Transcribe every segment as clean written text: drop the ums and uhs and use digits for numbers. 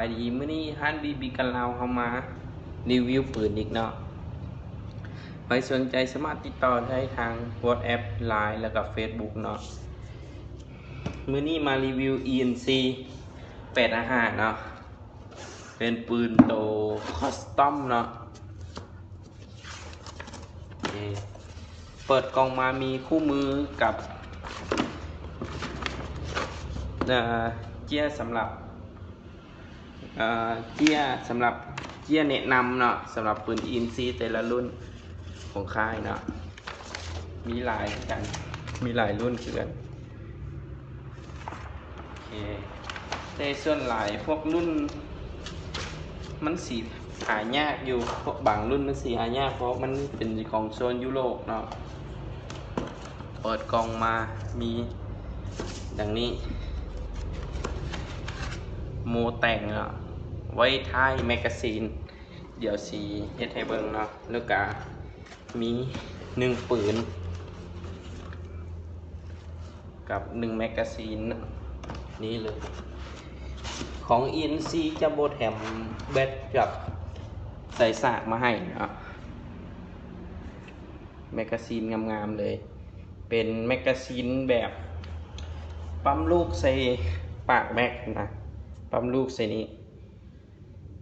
ายดีมื้อนี้ฮันบีบีกันลาวเข้ามารีวิวปืนอีกเนาะใครสนใจสามารถติดต่อได้ทาง WhatsApp Line แล้วก็ Facebook เนาะมื้อนี้มารีวิว ENC 855เนาะเป็นปืนโตคอสตอมเนาะเปิดกล่องมามีคู่มือกับเจียสำหรับเจียแนะนำเนาะสำหรับปืน ENC แต่ละรุ่นของค่ายเนาะมีหลายกันมีหลายรุ่นคือกันโอเคแต่ส่วนหลายพวกรุ่นมันสีหายากอยู่พวกบางรุ่นมันสีหายากเพราะมันเป็นของโซนยุโรปเนาะเปิดกล่องมามีดังนี้โมแต่งเนาะไว้ท้ายแมกกาซีนเดี๋ยวสีเฮ็ดให้เบิ่งเนาะแล้วก็มี1ปืนกับ1แมกกาซีนนี่เลยของ ENC จะโบแถมแบตกับใส่สากมาให้เนาะแมกกาซีนงามๆเลยเป็นแมกกาซีนแบบปั๊มลูกใส่ปากแม็กนะปั๊มลูกใส่นี้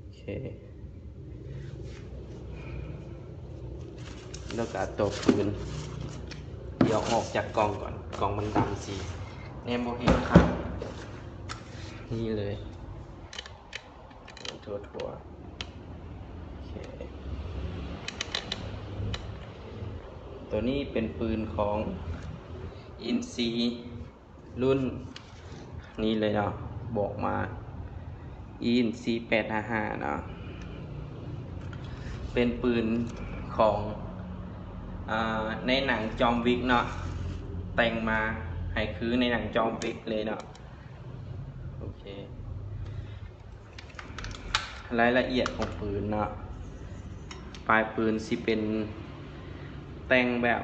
โอเคแล้วก็ตัวปืนเดี๋ยวออกจากกล่องก่อนกล่องมันดำสีแนมโบเฮนครับนี่เลยทั่วโอเคตัวนี้เป็นปืนของ ENC รุ่นนี้เลยเนาะบอกมา ENC 855เนาะเป็นปืนของในหนังจอมวิกเนาะแต่งมาให้คือในหนังจอมวิกเลยเนาะโอเครายละเอียดของปืนเนาะปลายปืนสิเป็นแต่งแบบ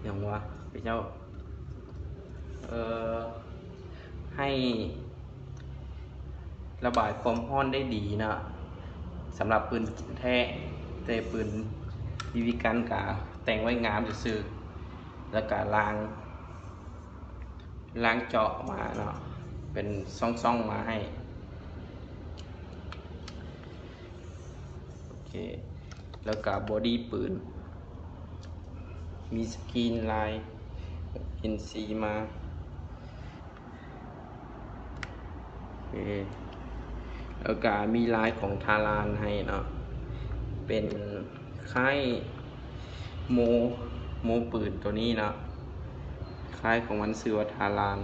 อย่างวะพี่เจ้าให้ระบายความร้อนได้ดีนะสำหรับปืนแท้แต่ปืนบีบีกันกะแต่งไว้งามซื่อๆแล้วก็ล้างเจาะมาเนาะเป็นซ่องๆมาให้โอเคแล้วก็บอดี้ปืนมีสกรีนลาย NC มาโอเคแล้วก็มีลายของทารานให้เนาะเป็นค่ายโมปืนตัวนี้เนาะค่ายของมันชื่อว่าทาราน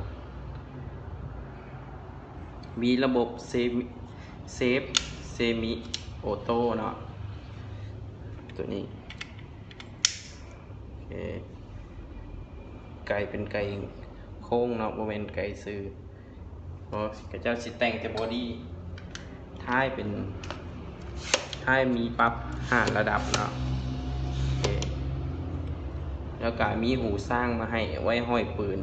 มีระบบเซฟเซมิออโต้เนาะตัวนี้โอเคไก่เป็นไก่โค้งเนาะโมเมนต์ไก่ซื้อเพราะกระเจ้าสิแต่งแต่บอดี้ท้ายเป็นท้ายมีปรับ5ระดับเนาะโอเคแล้วก็มีหูสร้างมาให้ไว้ห้อยปืน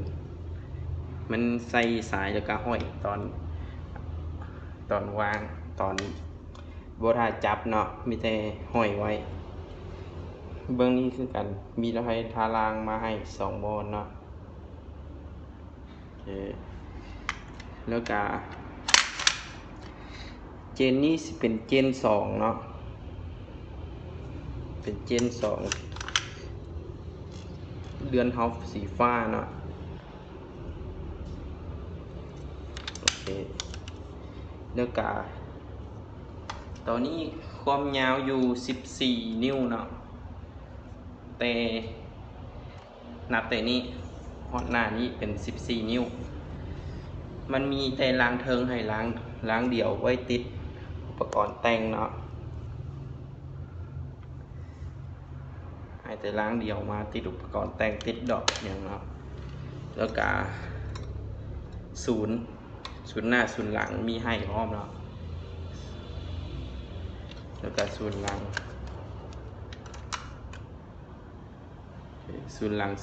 มันใส่สายแล้วก็ห้อยตอนวางตอนโบราณจับเนาะมีแต่ห้อยไว้เบื้องนี้คือกันมีระไฟทารางมาให้2 บอลเนาะโอเคแล้วก็เจนนี้เป็นเจน2เนาะเป็นเจน2เดือนฮอฟสีฟ้าเนาะโอเคแล้วก็ตอนนี้ความยาวอยู่14 นิ้วเนาะแต่นับแต่นี้ฮอตหน้านี้เป็น14 นิ้วมันมีแต่ล้างเทิงให้ล้างเดี่ยวไว้ติดอุปกรณ์แต่งเนาะให้แต่ล้างเดี่ยวมาติดอุปกรณ์แต่งติดดอกอย่างเนาะแล้วก็ศูนย์หน้าศูนย์หลังมีให้พร้อมเนาะแล้วก็ศูนย์หลัง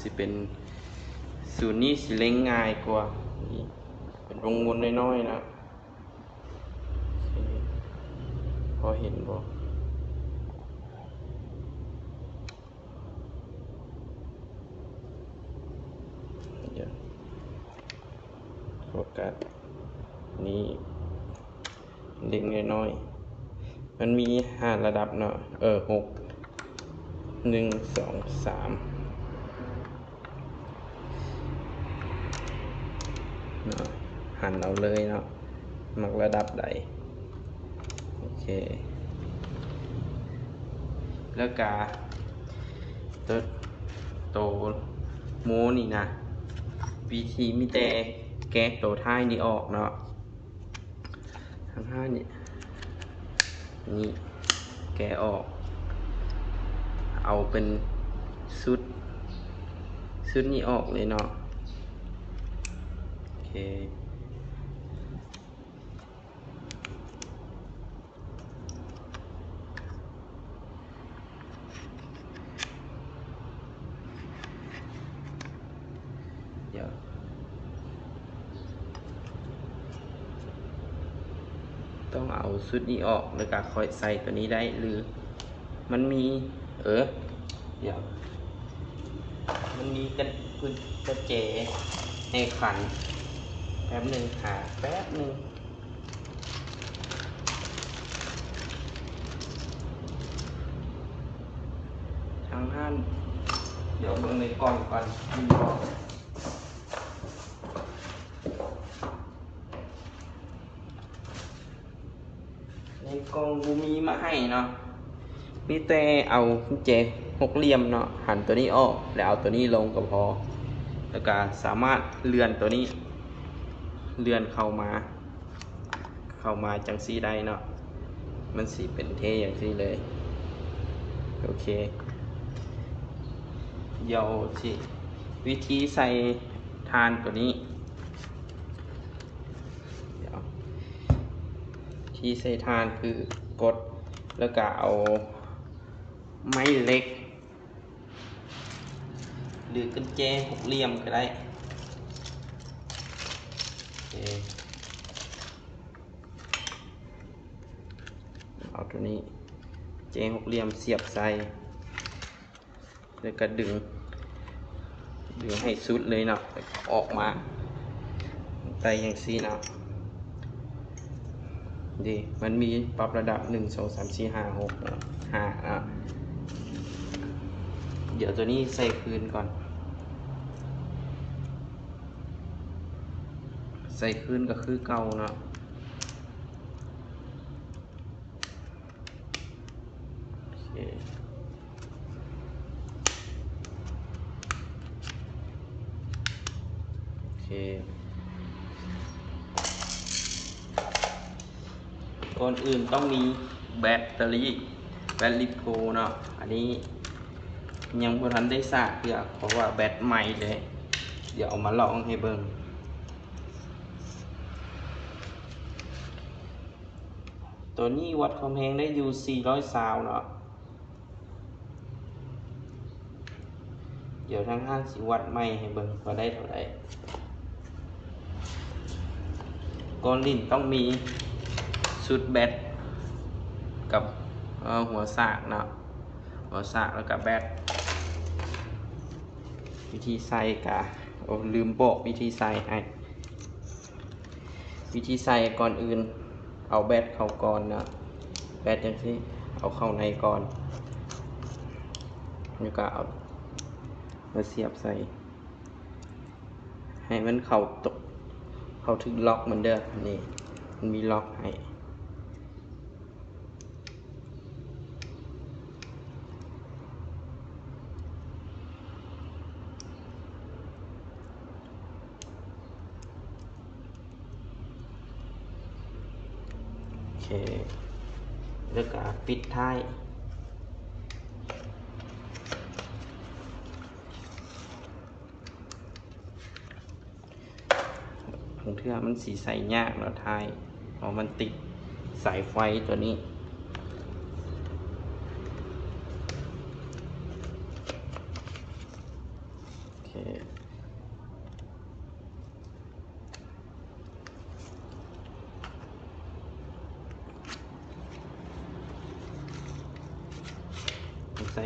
สิเป็นศูนย์นี้สิเล็งง่ายกว่าเป็นวงวนน้อยๆนะ อเห็นบ่เดี๋ยวโฟกัสนี่เล็กน้อยๆมันมี5 ระดับเนาะ6 1 2 3เนาะหันเอาเลยเนาะมักระดับใดโอเคแล้วกาโตโมนี่นะวิธีมีแต่แกะโตท้ายนี่ออกเนาะทั้งห้านี่แกะออกเอาเป็นชุดนี้ออกเลยเนาะโอเคเดี๋ยวต้องเอาชุดนี้ออกแล้วก็ค่อยใส่ตัวนี้ได้หรือมันมีเดี๋ยวมันมีกระเจในขันแป๊บหนึ่งหาแป๊บหนึ่งทางห้านเดี๋ยวเบิ่งในกล่องก่อนในกล่องบูมีมาให้เนาะมีแต่เอากุญแจ6 เหลี่ยมเนาะหันตัวนี้ออกแล้วเอาตัวนี้ลงก็พอแล้วก็สามารถเลื่อนตัวนี้เลื่อนเข้ามาจังซี่ได้เนาะมันสีเป็นเทอย่างซี่เลยโอเคเดี๋ยวสิวิธีใส่ทานตัวนี้เดี๋ยวที่ใส่ทานคือกดแล้วก็เอาไม้เล็กหรือกุญแจ6 เหลี่ยมก็ได้โอเคเอาตัวนี้เจ6 เหลี่ยมเสียบใส่แล้วก็ดึงให้สุดเลยเนาะออกมาไปอย่างซี่เนาะดีมันมีปรับระดับ1 2 3 4 5 6 5เดี๋ยวตัวนี้ใส่คืนก่อนใส่คืนก็คือเก่าเนาะโอเคก่อนอื่นต้องมีแบตเตอรี่ลิโพเนาะอันนี้ยังบ่ทันได้สร้างเพราะว่าแบตใหม่เลยเดี๋ยวเอามาลองให้เบิ่งตัวนี้วัดความแรงได้อยู่400 ซาวเนาะเดี๋ยวทางห้างสิวัดใหม่ให้เบิ่งว่าได้เท่าไหร่ก่อนลิ้นต้องมีชุดแบตกับหัวสากเนาะหัวสากแล้วก็แบตวิธีใส่กะลืมบอกวิธีใส่ให้วิธีใส่ก่อนอื่นเอาแบตเข้าก่อนนะแบตจังซี่เอาเข้าในก่อนแล้วก็เอามาเสียบใส่ให้มันเข้าถึงล็อกเหมือนเดิมนี่มันมีล็อกให้โอเคแล้วก็ปิดท้ายบางเทื่อมันสีใส่ยากแล้วท้ายเพราะมันติดสายไฟตัวนี้โอเค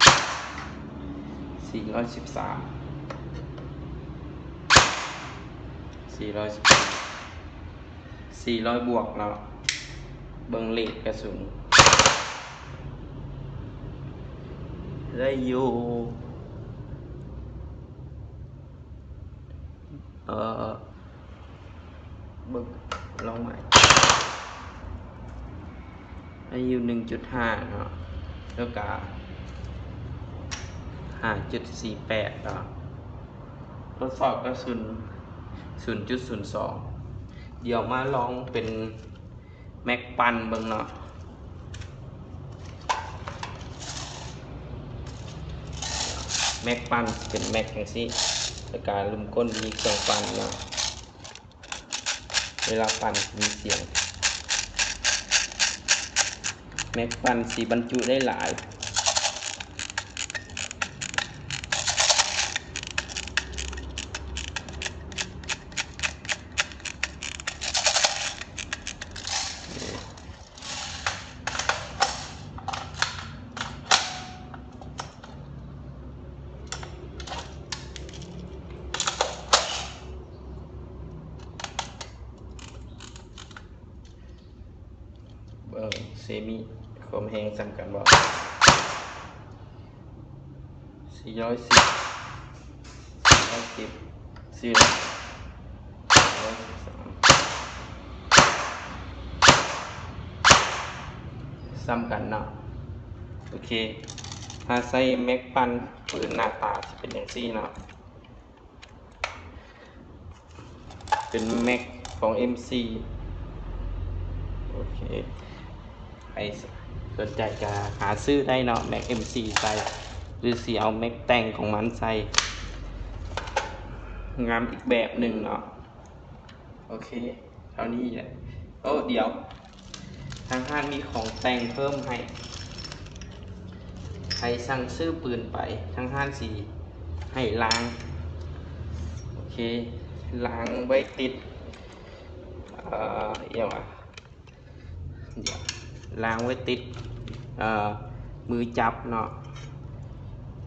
413 400บวกเนาะเบิ่งเลขกระสุนได้อยู่เบิ่งลองใหม่ได้อยู่ 1.5 เนาะแล้วก็ 5.48 เนาะทดสอบกระสุน 0.02 เดี๋ยวมาลองเป็นแม็กปันเบิ่งเนาะแม็กปันเป็นแม็กอย่างซี่แล้วการลุมก้นมีเครื่องปั่นเนาะเวลาปั่นมีเสียงแม็กปันสีบรรจุได้หลายเซมิความแห้งสำคัญบ่ซ้ำกันเนาะโอเคถ้าใส่แม็กปันปืนหน้าตาจะเป็นอย่างซี่เนาะเป็นแม็กของ MC โอเคใครสนใจจะหาซื้อได้เนาะแม็ก MC ใส่หรือสีเอาแม็กแต่งของมันใส่งามอีกแบบหนึ่งเนาะโอเคเท่านี้แหละเดี๋ยวทางห้างมีของแต่งเพิ่มให้ใครสั่งซื้อปืนไปทางห้างสีให้ล้างโอเคล้างไว้ติดเดี๋ยวล้างไว้ติดมือจับเนาะ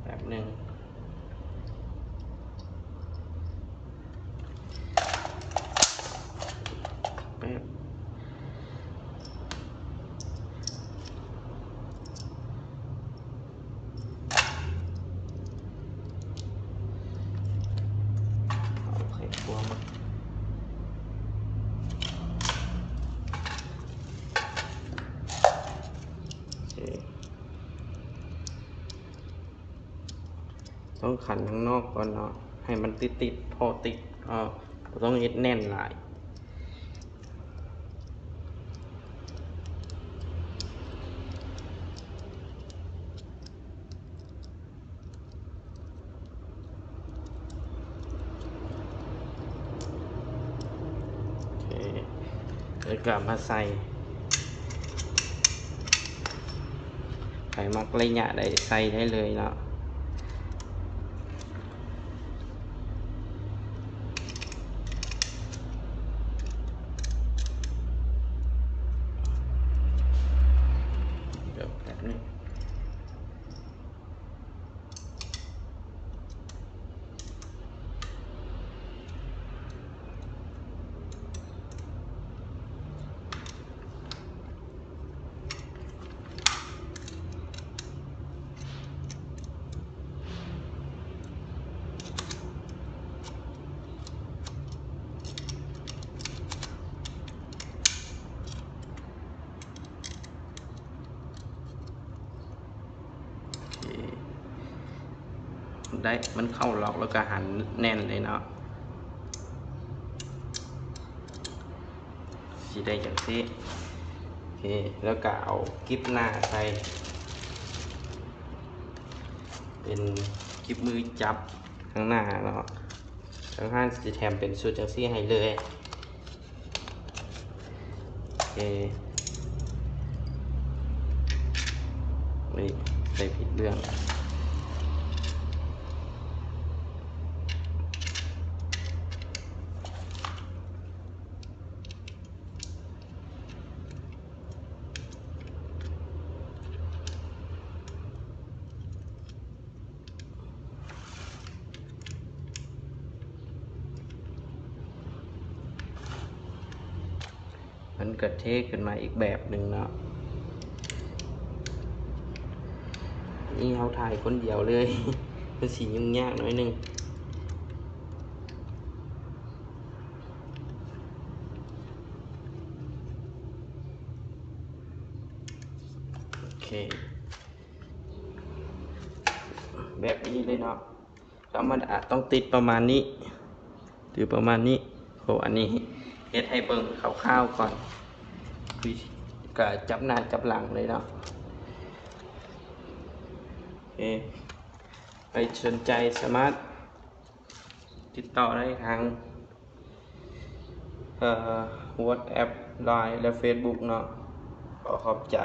แบบหนึ่งเอาไข่พวงมาต้องขันข้างนอกก่อนเนาะให้มันติดพอติด ต้องเฮ็ดแน่นหลายแล้วก็มาใส่ไข่มักระยะได้ใส่ได้เลยเนาะเดี๋ยวแป๊บนึงได้มันเข้าล็อกแล้วก็หันแน่นเลยเนาะสีได้อย่างที่โอเคแล้วก็เอากิ๊บหน้าใส่เป็นกิ๊บมือจับข้างหน้าเนาะข้างห้างจะแถมเป็นชุดจังซี่ให้เลยโอเคนี่ใส่ผิดเรื่องมันกระเทกขึ้นมาอีกแบบหนึ่งเนาะนี่เขาถ่ายคนเดียวเลย มันสียุ่งยากหน่อยหนึงโอเคแบบนี้เลยเนาะธรรมดาต้องติดประมาณนี้หรือประมาณนี้โหอันนี้เฮ็ดให้เบิ่งคร่าวๆก่อนวิธีก็จับหน้าจับหลังเลยเนาะโอเคไปสนใจสามารถติดต่อได้ทางWhatsApp ไลน์และ Facebook เนาะขอขอบใจ